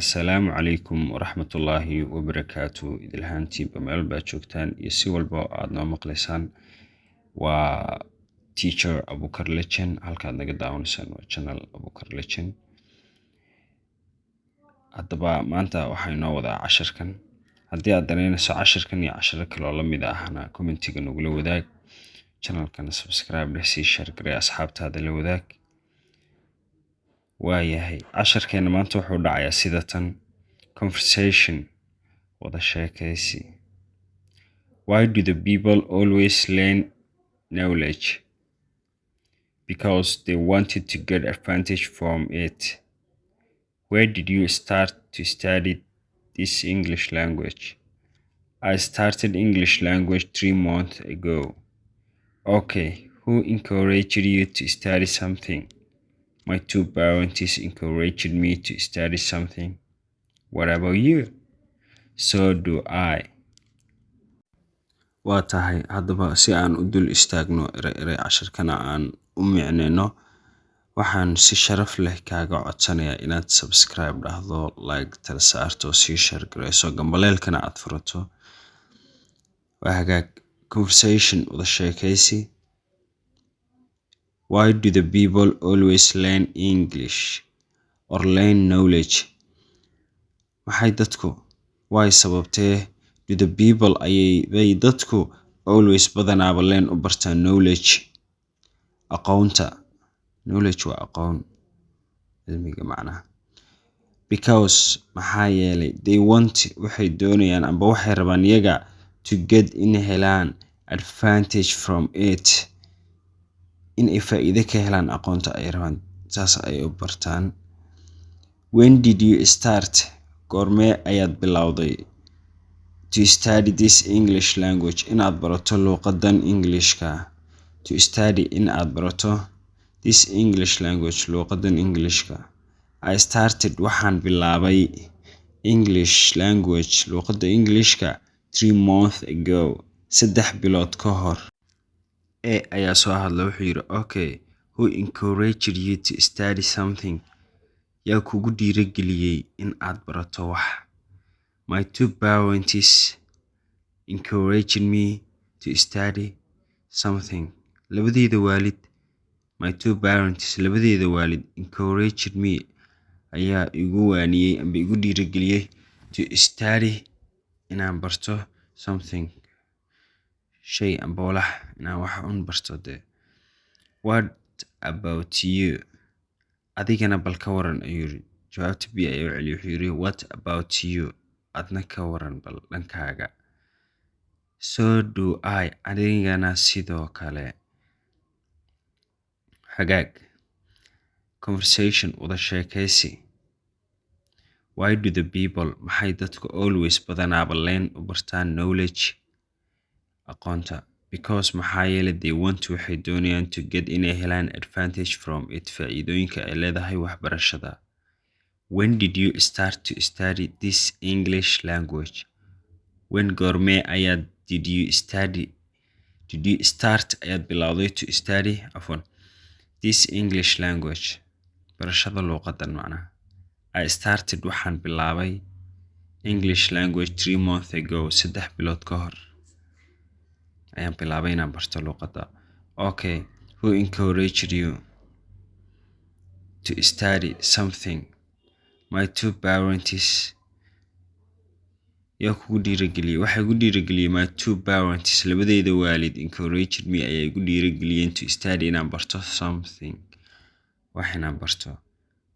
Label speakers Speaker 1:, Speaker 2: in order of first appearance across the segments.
Speaker 1: Assalaamu calaykum waraxmatullaahi wabarakaatu. idilhaantiinba meel baad joogtaan iyo si walba aad noo maqlaysaan. Waa teacher Abukar Legend. halkaad naga daawanaysaan waa channel Abukar Legend. haddaba maanta waxaa inoo wadaa casharkan. haddii aad danaynayso casharkan iyo casharo kale oo la mid ahna commentiga nagula wadaag. channelkana subscribe leh, sii share garee, asxaabtaada la wadaag. waayahay casharkeena maanta wuxuu dhacayaa sida tan: conversation, wada sheekaysi. Why do the people always learn knowledge? Because they wanted to get advantage from it. Where did you start to study this English language? I started English language 3 months ago. Okay, who encouraged you to study something? My 2 parents encouraged me to study something. What about you? So do I. waa tahay haddaba si aan u dul istaagno eray casharkana aan u micnayno, waxaan si sharaf leh kaaga codsanayaa inaad subscribe dhahdo, like tala saarto, sii share gareyso, gambaleelkana aad furato. waa hagaag. Conversation, wada sheekaysi. Why do the people always learn English or learn knowledge? maxay dadku, way sababtee do the people bay dadku always badanaaba learn u bartaan knowledge, aqoonta. knowledge waa aqoon, cilmiga macnaha. Because maxaa yeelay they want, waxay doonayaan amba waxay rabaan iyaga to get in helaan advantage from it, in ay faa'iido ka helaan aqoonta ay rabaan, saas ay u bartaan. When did you start? goormee ayaad bilowday to study this English language? inaad barato luqadan Englishka. To study, in aad barato this English language, luqadan Englishka. I started, waxaan bilaabay English language, luqada Englishka 3 months ago, 3 bilood ka hor. ayaa soo hadla, wuxuu yiri okay, who encouraged you to study something? yaa kugu dhiirigeliyey in aad barato wax? My 2 parents encouraged me to study something. labadeeda waalid, my 2 parents, labadeeda waalid encouraged me, ayaa igu waaniyey amba igu dhiirigeliyey to study, inaan barto something, shay amba walax, inaan wax un barto de. What about you? adigana bal ka waran, ayuu yiri. jawaabta b ayuu celiyo, wuxuu yiri what about you? adna ka waran bal dhankaaga. So do I, adigana sidoo kale. hagaag. Conversation, wada sheekaysi. Why do the people, maxay dadku always badanaaba learn u bartaan knowledge, aqoonta? Because maxaa yeelay they want, waxay doonayaan to get inay helaan advantage from it, faa'iidooyinka ay leedahay waxbarashada. When did you start to study this English language? when, goormee ayaad did you start ayaad bilowday to study this English language, barashada luqadan macnaha. I started, waxaan bilaabay English language 3 months ago, 3 bilood ka hor ayaan bilaabay inaan barto luqada. Okay, who encouraged you to study something? My 2 parents, yaa kugu dhiirigeliyey, waxay igu dhiirigeliyey my 2 parents, labadeeda waalid encouraged me, ayaa igu dhiirigeliyeen to study, inaan barto something, wax inaan barto.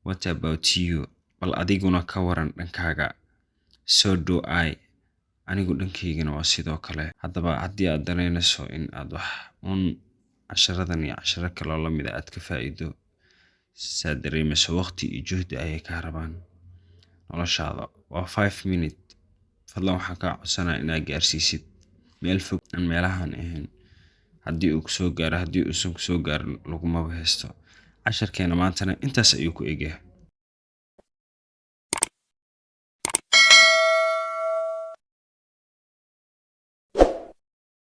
Speaker 1: What about you? bal adiguna ka waran dhankaaga. So do I, anigu dhankaygana waa sidoo kale. haddaba haddii aad danaynayso in aad wax un casharadan iyo casharo kaloo la mid aad ka faa'iido, saad dareemayso waqti iyo juhdi ayay kaa rabaan noloshaada. waa 5 minutes. fadlan waxaan kaa codsanaa inaad gaarsiisid meel fog aan meelahan ahayn. haddii uu kusoo gaaro, haddii uusan kusoo gaarin, lagumaba haysto. casharkeena maantana intaas ayuu ku egyahay.